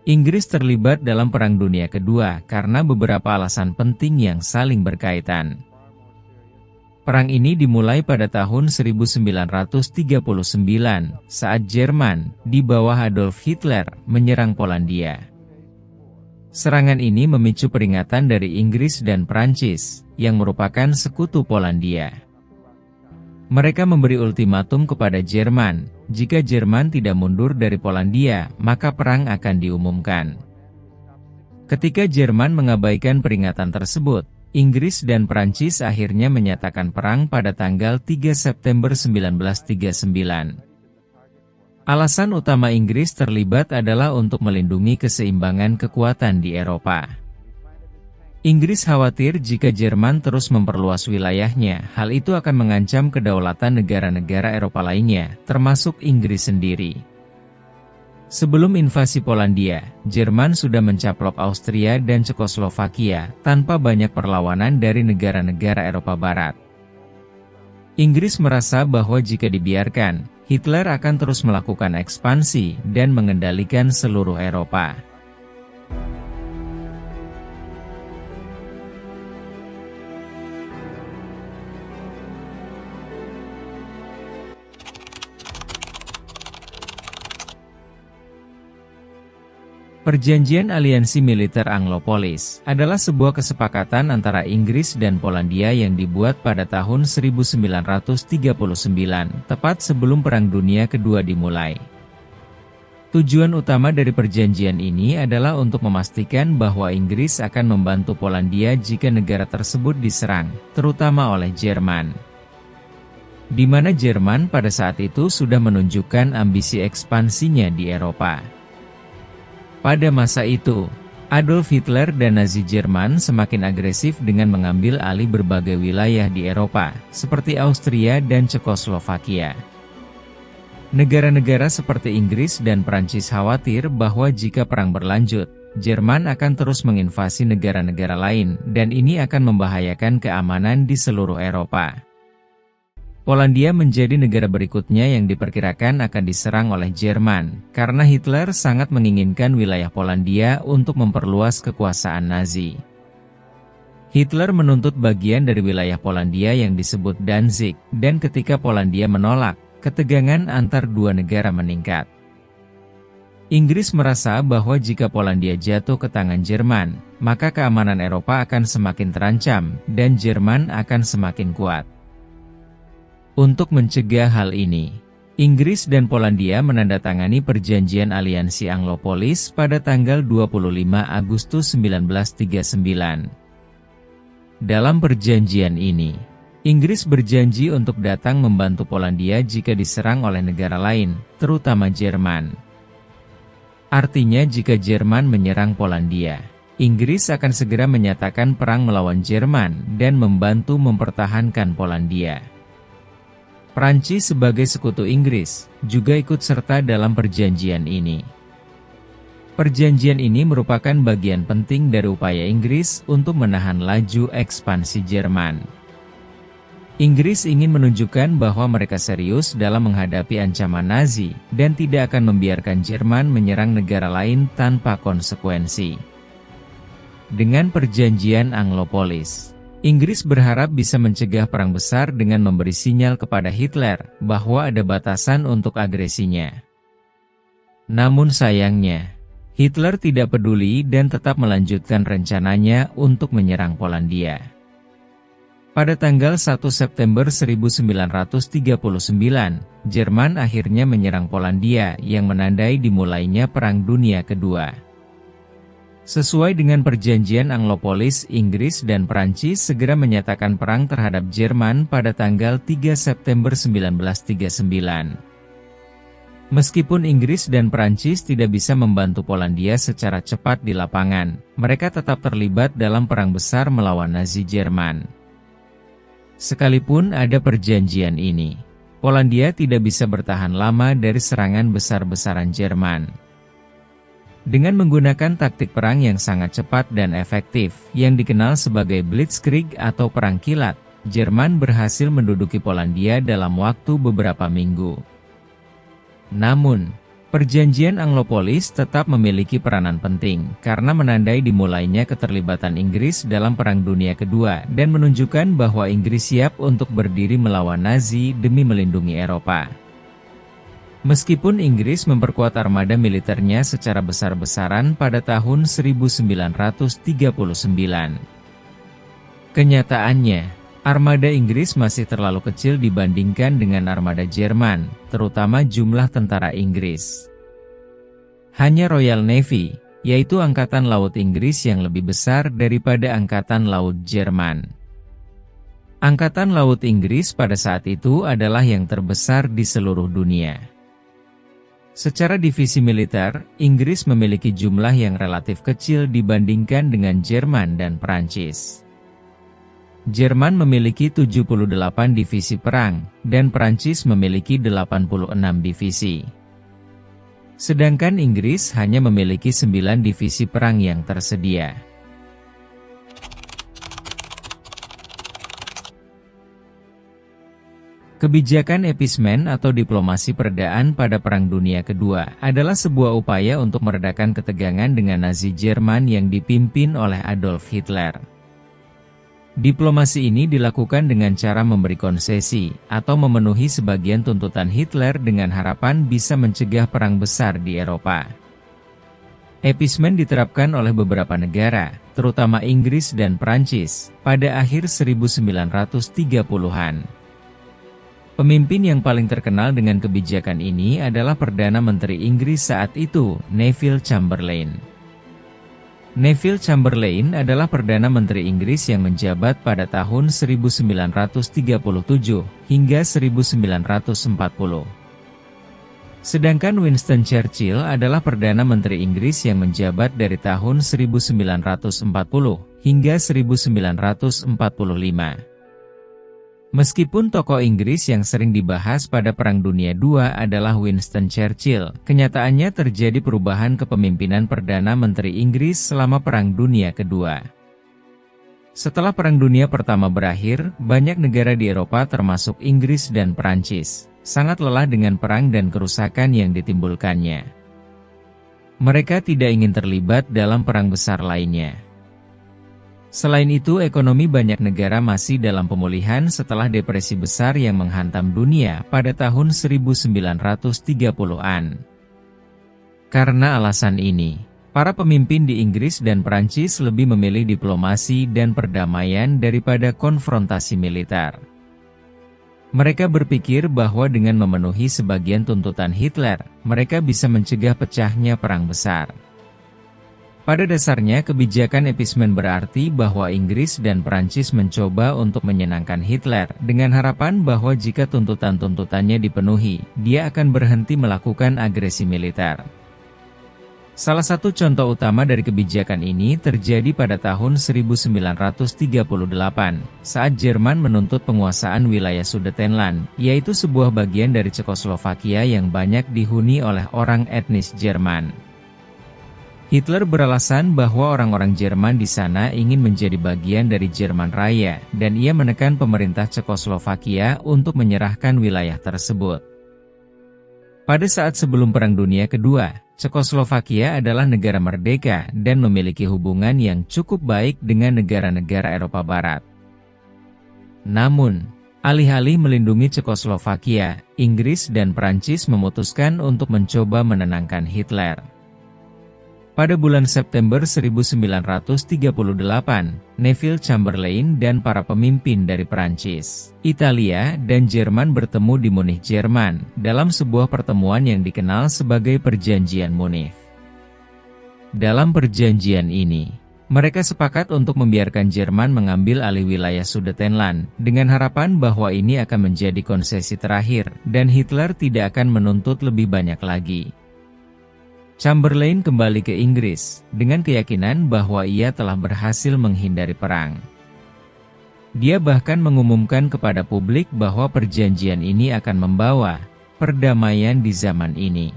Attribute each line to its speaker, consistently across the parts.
Speaker 1: Inggris terlibat dalam Perang Dunia Kedua karena beberapa alasan penting yang saling berkaitan. Perang ini dimulai pada tahun 1939 saat Jerman, di bawah Adolf Hitler, menyerang Polandia. Serangan ini memicu peringatan dari Inggris dan Prancis, yang merupakan sekutu Polandia. Mereka memberi ultimatum kepada Jerman, jika Jerman tidak mundur dari Polandia, maka perang akan diumumkan. Ketika Jerman mengabaikan peringatan tersebut, Inggris dan Prancis akhirnya menyatakan perang pada tanggal 3 September 1939. Alasan utama Inggris terlibat adalah untuk melindungi keseimbangan kekuatan di Eropa. Inggris khawatir jika Jerman terus memperluas wilayahnya, hal itu akan mengancam kedaulatan negara-negara Eropa lainnya, termasuk Inggris sendiri. Sebelum invasi Polandia, Jerman sudah mencaplok Austria dan Cekoslovakia tanpa banyak perlawanan dari negara-negara Eropa Barat. Inggris merasa bahwa jika dibiarkan, Hitler akan terus melakukan ekspansi dan mengendalikan seluruh Eropa. Perjanjian Aliansi Militer Anglo-Polis adalah sebuah kesepakatan antara Inggris dan Polandia yang dibuat pada tahun 1939, tepat sebelum Perang Dunia Kedua dimulai. Tujuan utama dari perjanjian ini adalah untuk memastikan bahwa Inggris akan membantu Polandia jika negara tersebut diserang, terutama oleh Jerman. Di mana Jerman pada saat itu sudah menunjukkan ambisi ekspansinya di Eropa. Pada masa itu, Adolf Hitler dan Nazi Jerman semakin agresif dengan mengambil alih berbagai wilayah di Eropa, seperti Austria dan Cekoslovakia. Negara-negara seperti Inggris dan Prancis khawatir bahwa jika perang berlanjut, Jerman akan terus menginvasi negara-negara lain, dan ini akan membahayakan keamanan di seluruh Eropa. Polandia menjadi negara berikutnya yang diperkirakan akan diserang oleh Jerman, karena Hitler sangat menginginkan wilayah Polandia untuk memperluas kekuasaan Nazi. Hitler menuntut bagian dari wilayah Polandia yang disebut Danzig, dan ketika Polandia menolak, ketegangan antar dua negara meningkat. Inggris merasa bahwa jika Polandia jatuh ke tangan Jerman, maka keamanan Eropa akan semakin terancam, dan Jerman akan semakin kuat. Untuk mencegah hal ini, Inggris dan Polandia menandatangani Perjanjian Aliansi Anglo-Polis pada tanggal 25 Agustus 1939. Dalam perjanjian ini, Inggris berjanji untuk datang membantu Polandia jika diserang oleh negara lain, terutama Jerman. Artinya jika Jerman menyerang Polandia, Inggris akan segera menyatakan perang melawan Jerman dan membantu mempertahankan Polandia. Prancis sebagai sekutu Inggris juga ikut serta dalam perjanjian ini. Perjanjian ini merupakan bagian penting dari upaya Inggris untuk menahan laju ekspansi Jerman. Inggris ingin menunjukkan bahwa mereka serius dalam menghadapi ancaman Nazi dan tidak akan membiarkan Jerman menyerang negara lain tanpa konsekuensi. Dengan perjanjian Anglo-Polis, Inggris berharap bisa mencegah perang besar dengan memberi sinyal kepada Hitler bahwa ada batasan untuk agresinya. Namun sayangnya, Hitler tidak peduli dan tetap melanjutkan rencananya untuk menyerang Polandia. Pada tanggal 1 September 1939, Jerman akhirnya menyerang Polandia yang menandai dimulainya Perang Dunia Kedua. Sesuai dengan perjanjian Anglo-Polis, Inggris dan Prancis segera menyatakan perang terhadap Jerman pada tanggal 3 September 1939. Meskipun Inggris dan Prancis tidak bisa membantu Polandia secara cepat di lapangan, mereka tetap terlibat dalam perang besar melawan Nazi Jerman. Sekalipun ada perjanjian ini, Polandia tidak bisa bertahan lama dari serangan besar-besaran Jerman. Dengan menggunakan taktik perang yang sangat cepat dan efektif, yang dikenal sebagai Blitzkrieg atau perang kilat, Jerman berhasil menduduki Polandia dalam waktu beberapa minggu. Namun, Perjanjian Anglopolis tetap memiliki peranan penting, karena menandai dimulainya keterlibatan Inggris dalam Perang Dunia Kedua dan menunjukkan bahwa Inggris siap untuk berdiri melawan Nazi demi melindungi Eropa. Meskipun Inggris memperkuat armada militernya secara besar-besaran pada tahun 1939. Kenyataannya, armada Inggris masih terlalu kecil dibandingkan dengan armada Jerman, terutama jumlah tentara Inggris. Hanya Royal Navy, yaitu Angkatan Laut Inggris yang lebih besar daripada Angkatan Laut Jerman. Angkatan Laut Inggris pada saat itu adalah yang terbesar di seluruh dunia. Secara divisi militer, Inggris memiliki jumlah yang relatif kecil dibandingkan dengan Jerman dan Perancis. Jerman memiliki 78 divisi perang, dan Perancis memiliki 86 divisi. Sedangkan Inggris hanya memiliki 9 divisi perang yang tersedia. Kebijakan appeasement atau diplomasi perdaan pada Perang Dunia Kedua adalah sebuah upaya untuk meredakan ketegangan dengan Nazi Jerman yang dipimpin oleh Adolf Hitler. Diplomasi ini dilakukan dengan cara memberi konsesi atau memenuhi sebagian tuntutan Hitler dengan harapan bisa mencegah perang besar di Eropa. Appeasement diterapkan oleh beberapa negara, terutama Inggris dan Prancis, pada akhir 1930-an. Pemimpin yang paling terkenal dengan kebijakan ini adalah Perdana Menteri Inggris saat itu, Neville Chamberlain. Neville Chamberlain adalah Perdana Menteri Inggris yang menjabat pada tahun 1937 hingga 1940. Sedangkan Winston Churchill adalah Perdana Menteri Inggris yang menjabat dari tahun 1940 hingga 1945. Meskipun tokoh Inggris yang sering dibahas pada Perang Dunia II adalah Winston Churchill, kenyataannya terjadi perubahan kepemimpinan Perdana Menteri Inggris selama Perang Dunia Kedua. Setelah Perang Dunia Pertama berakhir, banyak negara di Eropa termasuk Inggris dan Perancis, sangat lelah dengan perang dan kerusakan yang ditimbulkannya. Mereka tidak ingin terlibat dalam perang besar lainnya. Selain itu, ekonomi banyak negara masih dalam pemulihan setelah depresi besar yang menghantam dunia pada tahun 1930-an. Karena alasan ini, para pemimpin di Inggris dan Prancis lebih memilih diplomasi dan perdamaian daripada konfrontasi militer. Mereka berpikir bahwa dengan memenuhi sebagian tuntutan Hitler, mereka bisa mencegah pecahnya perang besar. Pada dasarnya, kebijakan appeasement berarti bahwa Inggris dan Prancis mencoba untuk menyenangkan Hitler dengan harapan bahwa jika tuntutan-tuntutannya dipenuhi, dia akan berhenti melakukan agresi militer. Salah satu contoh utama dari kebijakan ini terjadi pada tahun 1938, saat Jerman menuntut penguasaan wilayah Sudetenland, yaitu sebuah bagian dari Cekoslovakia yang banyak dihuni oleh orang etnis Jerman. Hitler beralasan bahwa orang-orang Jerman di sana ingin menjadi bagian dari Jerman Raya, dan ia menekan pemerintah Cekoslovakia untuk menyerahkan wilayah tersebut. Pada saat sebelum Perang Dunia Kedua, Cekoslovakia adalah negara merdeka dan memiliki hubungan yang cukup baik dengan negara-negara Eropa Barat. Namun, alih-alih melindungi Cekoslovakia, Inggris dan Prancis memutuskan untuk mencoba menenangkan Hitler. Pada bulan September 1938, Neville Chamberlain dan para pemimpin dari Prancis, Italia, dan Jerman bertemu di Munich, Jerman, dalam sebuah pertemuan yang dikenal sebagai Perjanjian Munich. Dalam perjanjian ini, mereka sepakat untuk membiarkan Jerman mengambil alih wilayah Sudetenland, dengan harapan bahwa ini akan menjadi konsesi terakhir, dan Hitler tidak akan menuntut lebih banyak lagi. Chamberlain kembali ke Inggris, dengan keyakinan bahwa ia telah berhasil menghindari perang. Dia bahkan mengumumkan kepada publik bahwa perjanjian ini akan membawa perdamaian di zaman ini.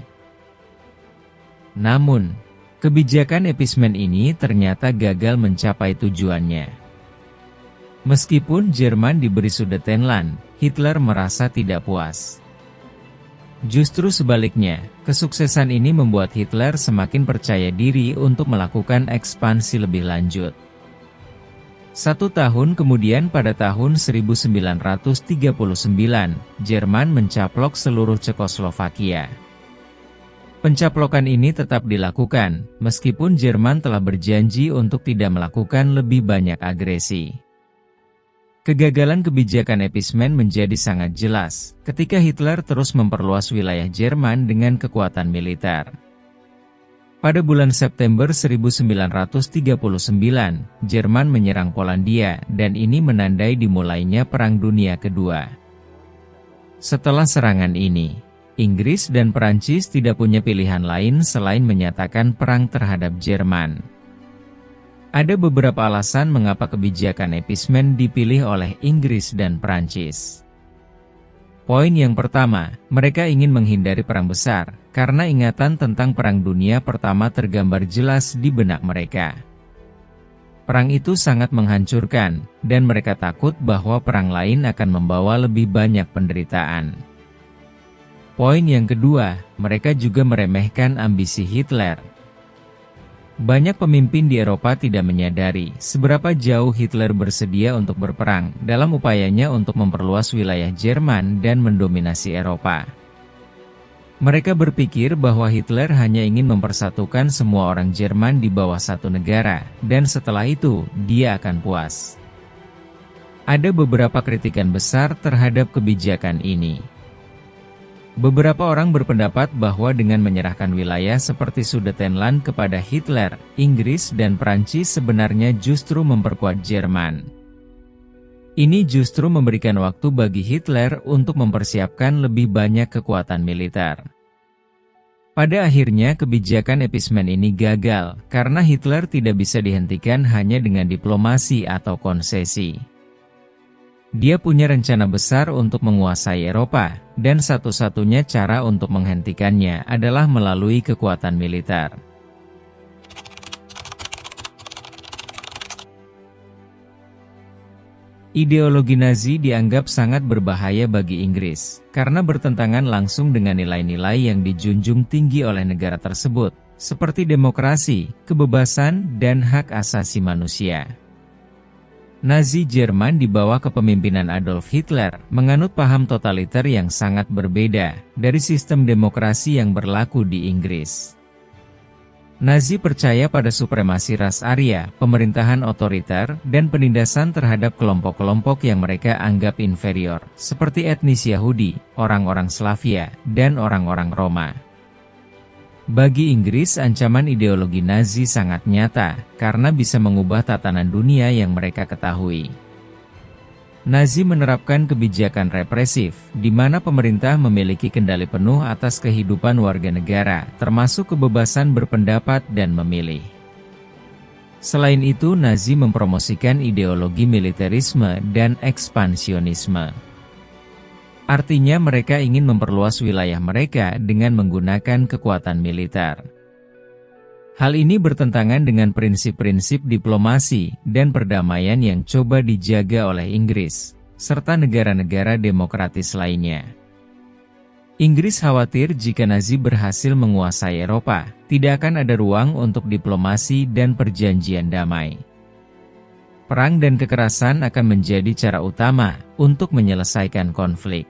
Speaker 1: Namun, kebijakan appeasement ini ternyata gagal mencapai tujuannya. Meskipun Jerman diberi Sudetenland, Hitler merasa tidak puas. Justru sebaliknya, kesuksesan ini membuat Hitler semakin percaya diri untuk melakukan ekspansi lebih lanjut. 1 tahun kemudian pada tahun 1939, Jerman mencaplok seluruh Cekoslovakia. Pencaplokan ini tetap dilakukan, meskipun Jerman telah berjanji untuk tidak melakukan lebih banyak agresi. Kegagalan kebijakan Appeasement menjadi sangat jelas, ketika Hitler terus memperluas wilayah Jerman dengan kekuatan militer. Pada bulan September 1939, Jerman menyerang Polandia, dan ini menandai dimulainya Perang Dunia Kedua. Setelah serangan ini, Inggris dan Perancis tidak punya pilihan lain selain menyatakan perang terhadap Jerman. Ada beberapa alasan mengapa kebijakan Appeasement dipilih oleh Inggris dan Perancis. Poin yang pertama, mereka ingin menghindari perang besar, karena ingatan tentang Perang Dunia Pertama tergambar jelas di benak mereka. Perang itu sangat menghancurkan, dan mereka takut bahwa perang lain akan membawa lebih banyak penderitaan. Poin yang kedua, mereka juga meremehkan ambisi Hitler. Banyak pemimpin di Eropa tidak menyadari seberapa jauh Hitler bersedia untuk berperang dalam upayanya untuk memperluas wilayah Jerman dan mendominasi Eropa. Mereka berpikir bahwa Hitler hanya ingin mempersatukan semua orang Jerman di bawah satu negara, dan setelah itu, dia akan puas. Ada beberapa kritikan besar terhadap kebijakan ini. Beberapa orang berpendapat bahwa dengan menyerahkan wilayah seperti Sudetenland kepada Hitler, Inggris dan Prancis sebenarnya justru memperkuat Jerman. Ini justru memberikan waktu bagi Hitler untuk mempersiapkan lebih banyak kekuatan militer. Pada akhirnya kebijakan Appeasement ini gagal, karena Hitler tidak bisa dihentikan hanya dengan diplomasi atau konsesi. Dia punya rencana besar untuk menguasai Eropa, dan satu-satunya cara untuk menghentikannya adalah melalui kekuatan militer. Ideologi Nazi dianggap sangat berbahaya bagi Inggris, karena bertentangan langsung dengan nilai-nilai yang dijunjung tinggi oleh negara tersebut, seperti demokrasi, kebebasan, dan hak asasi manusia. Nazi Jerman di bawah kepemimpinan Adolf Hitler menganut paham totaliter yang sangat berbeda dari sistem demokrasi yang berlaku di Inggris. Nazi percaya pada supremasi ras Arya, pemerintahan otoriter, dan penindasan terhadap kelompok-kelompok yang mereka anggap inferior, seperti etnis Yahudi, orang-orang Slavia, dan orang-orang Roma. Bagi Inggris, ancaman ideologi Nazi sangat nyata, karena bisa mengubah tatanan dunia yang mereka ketahui. Nazi menerapkan kebijakan represif, di mana pemerintah memiliki kendali penuh atas kehidupan warga negara, termasuk kebebasan berpendapat dan memilih. Selain itu, Nazi mempromosikan ideologi militerisme dan ekspansionisme. Artinya mereka ingin memperluas wilayah mereka dengan menggunakan kekuatan militer. Hal ini bertentangan dengan prinsip-prinsip diplomasi dan perdamaian yang coba dijaga oleh Inggris, serta negara-negara demokratis lainnya. Inggris khawatir jika Nazi berhasil menguasai Eropa, tidak akan ada ruang untuk diplomasi dan perjanjian damai. Perang dan kekerasan akan menjadi cara utama untuk menyelesaikan konflik.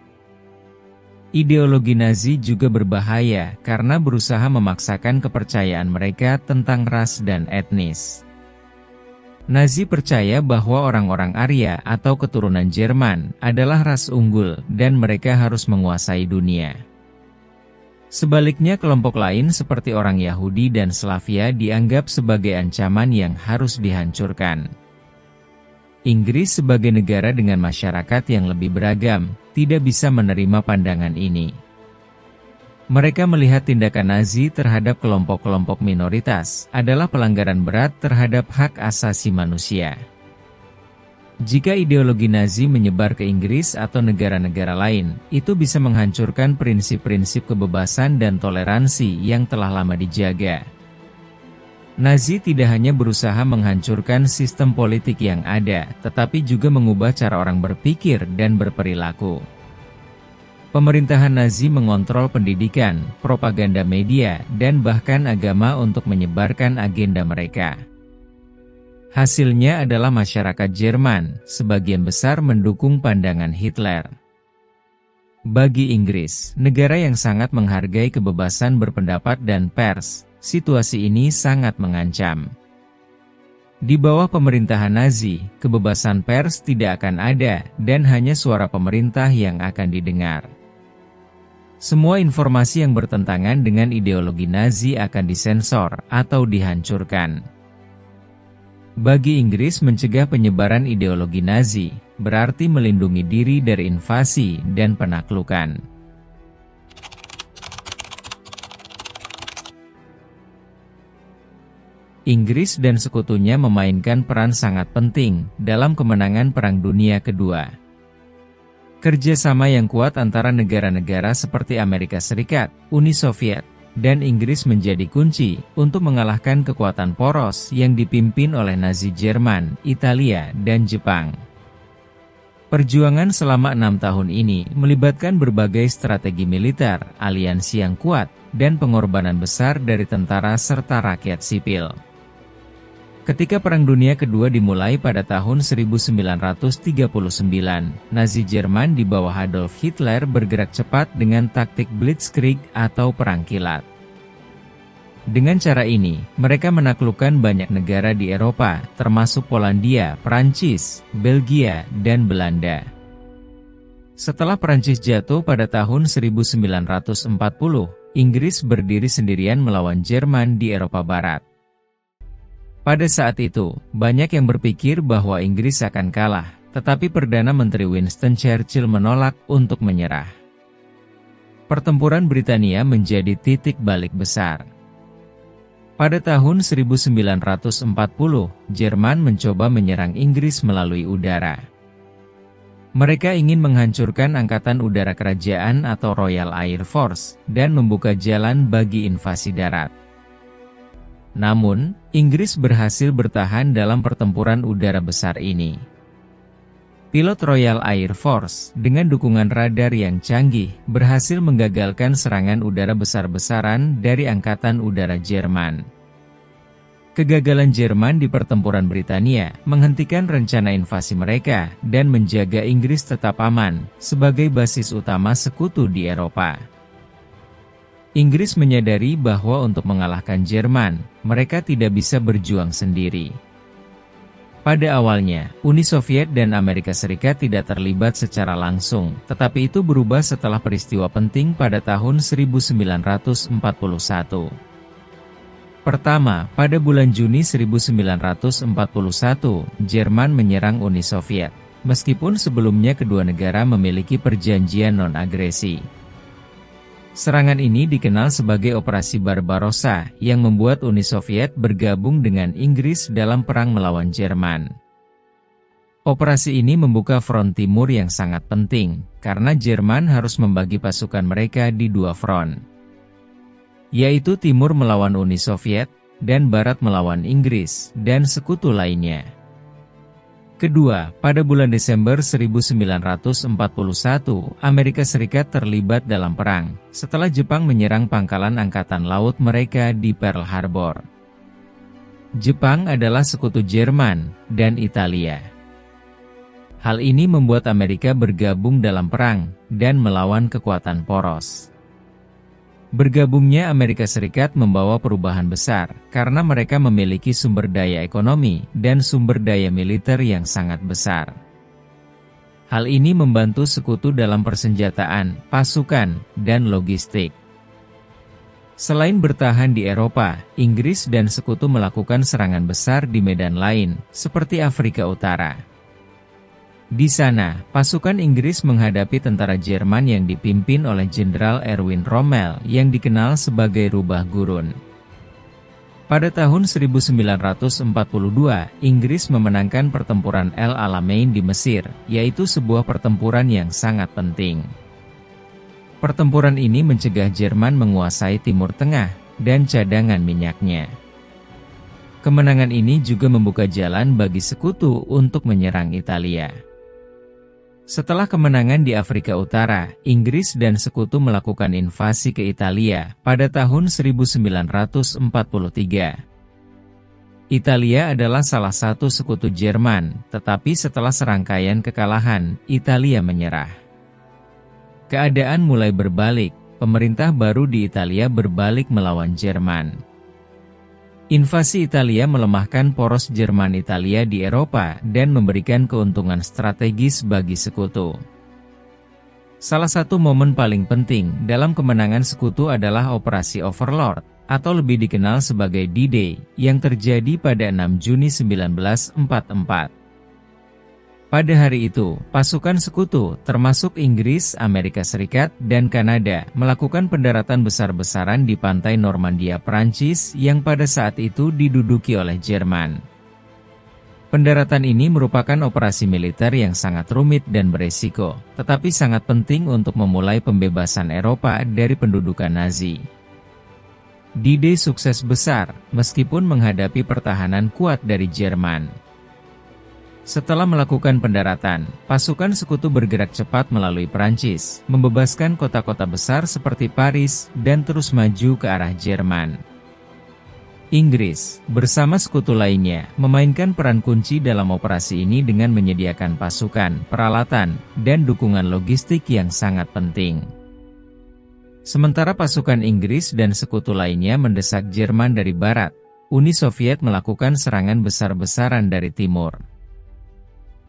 Speaker 1: Ideologi Nazi juga berbahaya karena berusaha memaksakan kepercayaan mereka tentang ras dan etnis. Nazi percaya bahwa orang-orang Arya atau keturunan Jerman adalah ras unggul dan mereka harus menguasai dunia. Sebaliknya kelompok lain seperti orang Yahudi dan Slavia dianggap sebagai ancaman yang harus dihancurkan. Inggris sebagai negara dengan masyarakat yang lebih beragam, tidak bisa menerima pandangan ini. Mereka melihat tindakan Nazi terhadap kelompok-kelompok minoritas adalah pelanggaran berat terhadap hak asasi manusia. Jika ideologi Nazi menyebar ke Inggris atau negara-negara lain, itu bisa menghancurkan prinsip-prinsip kebebasan dan toleransi yang telah lama dijaga. Nazi tidak hanya berusaha menghancurkan sistem politik yang ada, tetapi juga mengubah cara orang berpikir dan berperilaku. Pemerintahan Nazi mengontrol pendidikan, propaganda media, dan bahkan agama untuk menyebarkan agenda mereka. Hasilnya adalah masyarakat Jerman, sebagian besar mendukung pandangan Hitler. Bagi Inggris, negara yang sangat menghargai kebebasan berpendapat dan pers, situasi ini sangat mengancam. Di bawah pemerintahan Nazi, kebebasan pers tidak akan ada, dan hanya suara pemerintah yang akan didengar. Semua informasi yang bertentangan dengan ideologi Nazi akan disensor atau dihancurkan. Bagi Inggris, mencegah penyebaran ideologi Nazi berarti melindungi diri dari invasi dan penaklukan. Inggris dan sekutunya memainkan peran sangat penting dalam kemenangan Perang Dunia Kedua. Kerjasama yang kuat antara negara-negara seperti Amerika Serikat, Uni Soviet, dan Inggris menjadi kunci untuk mengalahkan kekuatan poros yang dipimpin oleh Nazi Jerman, Italia, dan Jepang. Perjuangan selama 6 tahun ini melibatkan berbagai strategi militer, aliansi yang kuat, dan pengorbanan besar dari tentara serta rakyat sipil. Ketika Perang Dunia Kedua dimulai pada tahun 1939, Nazi Jerman di bawah Adolf Hitler bergerak cepat dengan taktik Blitzkrieg atau perang kilat. Dengan cara ini, mereka menaklukkan banyak negara di Eropa, termasuk Polandia, Prancis, Belgia, dan Belanda. Setelah Prancis jatuh pada tahun 1940, Inggris berdiri sendirian melawan Jerman di Eropa Barat. Pada saat itu, banyak yang berpikir bahwa Inggris akan kalah, tetapi Perdana Menteri Winston Churchill menolak untuk menyerah. Pertempuran Britania menjadi titik balik besar. Pada tahun 1940, Jerman mencoba menyerang Inggris melalui udara. Mereka ingin menghancurkan Angkatan Udara Kerajaan atau Royal Air Force, dan membuka jalan bagi invasi darat. Namun, Inggris berhasil bertahan dalam pertempuran udara besar ini. Pilot Royal Air Force, dengan dukungan radar yang canggih, berhasil menggagalkan serangan udara besar-besaran dari Angkatan Udara Jerman. Kegagalan Jerman di pertempuran Britania menghentikan rencana invasi mereka dan menjaga Inggris tetap aman sebagai basis utama sekutu di Eropa. Inggris menyadari bahwa untuk mengalahkan Jerman, mereka tidak bisa berjuang sendiri. Pada awalnya, Uni Soviet dan Amerika Serikat tidak terlibat secara langsung, tetapi itu berubah setelah peristiwa penting pada tahun 1941. Pertama, pada bulan Juni 1941, Jerman menyerang Uni Soviet, meskipun sebelumnya kedua negara memiliki perjanjian non-agresi. Serangan ini dikenal sebagai Operasi Barbarossa, yang membuat Uni Soviet bergabung dengan Inggris dalam perang melawan Jerman. Operasi ini membuka front timur yang sangat penting, karena Jerman harus membagi pasukan mereka di dua front, yaitu timur melawan Uni Soviet, dan barat melawan Inggris, dan sekutu lainnya. Kedua, pada bulan Desember 1941, Amerika Serikat terlibat dalam perang, setelah Jepang menyerang pangkalan angkatan laut mereka di Pearl Harbor. Jepang adalah sekutu Jerman dan Italia. Hal ini membuat Amerika bergabung dalam perang, dan melawan kekuatan poros. Bergabungnya Amerika Serikat membawa perubahan besar, karena mereka memiliki sumber daya ekonomi dan sumber daya militer yang sangat besar. Hal ini membantu sekutu dalam persenjataan, pasukan, dan logistik. Selain bertahan di Eropa, Inggris dan sekutu melakukan serangan besar di medan lain, seperti Afrika Utara. Di sana, pasukan Inggris menghadapi tentara Jerman yang dipimpin oleh Jenderal Erwin Rommel yang dikenal sebagai Rubah Gurun. Pada tahun 1942, Inggris memenangkan pertempuran El Alamein di Mesir, yaitu sebuah pertempuran yang sangat penting. Pertempuran ini mencegah Jerman menguasai Timur Tengah dan cadangan minyaknya. Kemenangan ini juga membuka jalan bagi sekutu untuk menyerang Italia. Setelah kemenangan di Afrika Utara, Inggris dan sekutu melakukan invasi ke Italia pada tahun 1943. Italia adalah salah satu sekutu Jerman, tetapi setelah serangkaian kekalahan, Italia menyerah. Keadaan mulai berbalik, pemerintah baru di Italia berbalik melawan Jerman. Invasi Italia melemahkan poros Jerman-Italia di Eropa dan memberikan keuntungan strategis bagi sekutu. Salah satu momen paling penting dalam kemenangan sekutu adalah Operasi Overlord, atau lebih dikenal sebagai D-Day, yang terjadi pada 6 Juni 1944. Pada hari itu, pasukan sekutu, termasuk Inggris, Amerika Serikat, dan Kanada, melakukan pendaratan besar-besaran di pantai Normandia, Prancis, yang pada saat itu diduduki oleh Jerman. Pendaratan ini merupakan operasi militer yang sangat rumit dan beresiko, tetapi sangat penting untuk memulai pembebasan Eropa dari pendudukan Nazi. D-Day sukses besar, meskipun menghadapi pertahanan kuat dari Jerman. Setelah melakukan pendaratan, pasukan sekutu bergerak cepat melalui Prancis, membebaskan kota-kota besar seperti Paris, dan terus maju ke arah Jerman. Inggris, bersama sekutu lainnya, memainkan peran kunci dalam operasi ini dengan menyediakan pasukan, peralatan, dan dukungan logistik yang sangat penting. Sementara pasukan Inggris dan sekutu lainnya mendesak Jerman dari barat, Uni Soviet melakukan serangan besar-besaran dari timur.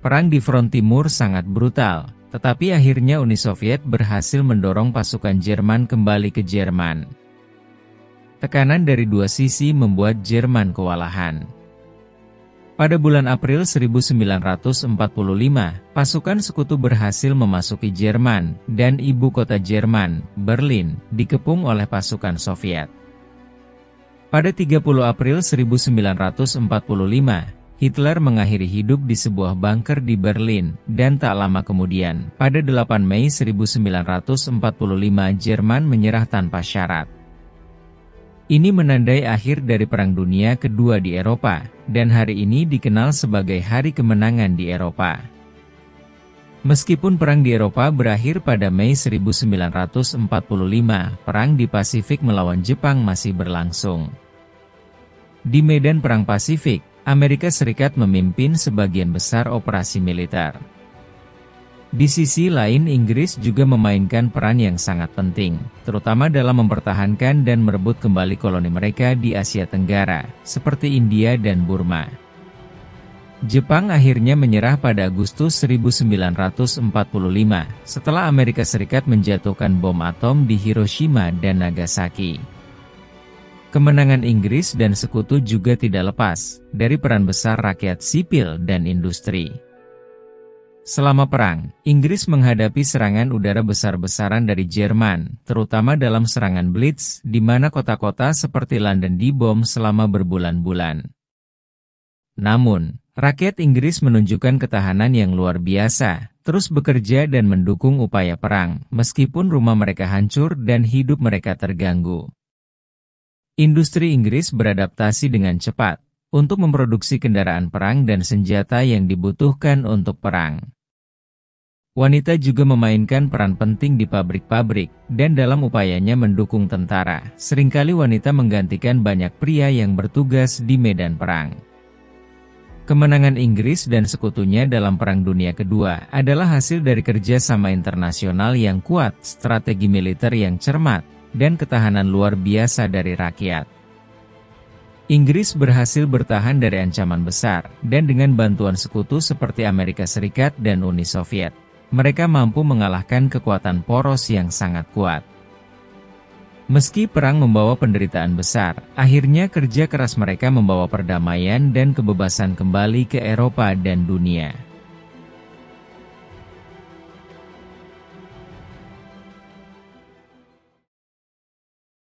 Speaker 1: Perang di front timur sangat brutal, tetapi akhirnya Uni Soviet berhasil mendorong pasukan Jerman kembali ke Jerman. Tekanan dari dua sisi membuat Jerman kewalahan. Pada bulan April 1945, pasukan sekutu berhasil memasuki Jerman, dan ibu kota Jerman, Berlin, dikepung oleh pasukan Soviet. Pada 30 April 1945, Hitler mengakhiri hidup di sebuah bunker di Berlin, dan tak lama kemudian, pada 8 Mei 1945 Jerman menyerah tanpa syarat. Ini menandai akhir dari Perang Dunia Kedua di Eropa, dan hari ini dikenal sebagai Hari Kemenangan di Eropa. Meskipun perang di Eropa berakhir pada Mei 1945, perang di Pasifik melawan Jepang masih berlangsung. Di medan Perang Pasifik, Amerika Serikat memimpin sebagian besar operasi militer. Di sisi lain, Inggris juga memainkan peran yang sangat penting, terutama dalam mempertahankan dan merebut kembali koloni mereka di Asia Tenggara, seperti India dan Burma. Jepang akhirnya menyerah pada Agustus 1945, setelah Amerika Serikat menjatuhkan bom atom di Hiroshima dan Nagasaki. Kemenangan Inggris dan sekutu juga tidak lepas dari peran besar rakyat sipil dan industri. Selama perang, Inggris menghadapi serangan udara besar-besaran dari Jerman, terutama dalam serangan Blitz, di mana kota-kota seperti London dibom selama berbulan-bulan. Namun, rakyat Inggris menunjukkan ketahanan yang luar biasa, terus bekerja dan mendukung upaya perang, meskipun rumah mereka hancur dan hidup mereka terganggu. Industri Inggris beradaptasi dengan cepat untuk memproduksi kendaraan perang dan senjata yang dibutuhkan untuk perang. Wanita juga memainkan peran penting di pabrik-pabrik, dan dalam upayanya mendukung tentara, seringkali wanita menggantikan banyak pria yang bertugas di medan perang. Kemenangan Inggris dan sekutunya dalam Perang Dunia Kedua adalah hasil dari kerjasama internasional yang kuat, strategi militer yang cermat, dan ketahanan luar biasa dari rakyat. Inggris berhasil bertahan dari ancaman besar, dan dengan bantuan sekutu seperti Amerika Serikat dan Uni Soviet, mereka mampu mengalahkan kekuatan poros yang sangat kuat. Meski perang membawa penderitaan besar, akhirnya kerja keras mereka membawa perdamaian dan kebebasan kembali ke Eropa dan dunia.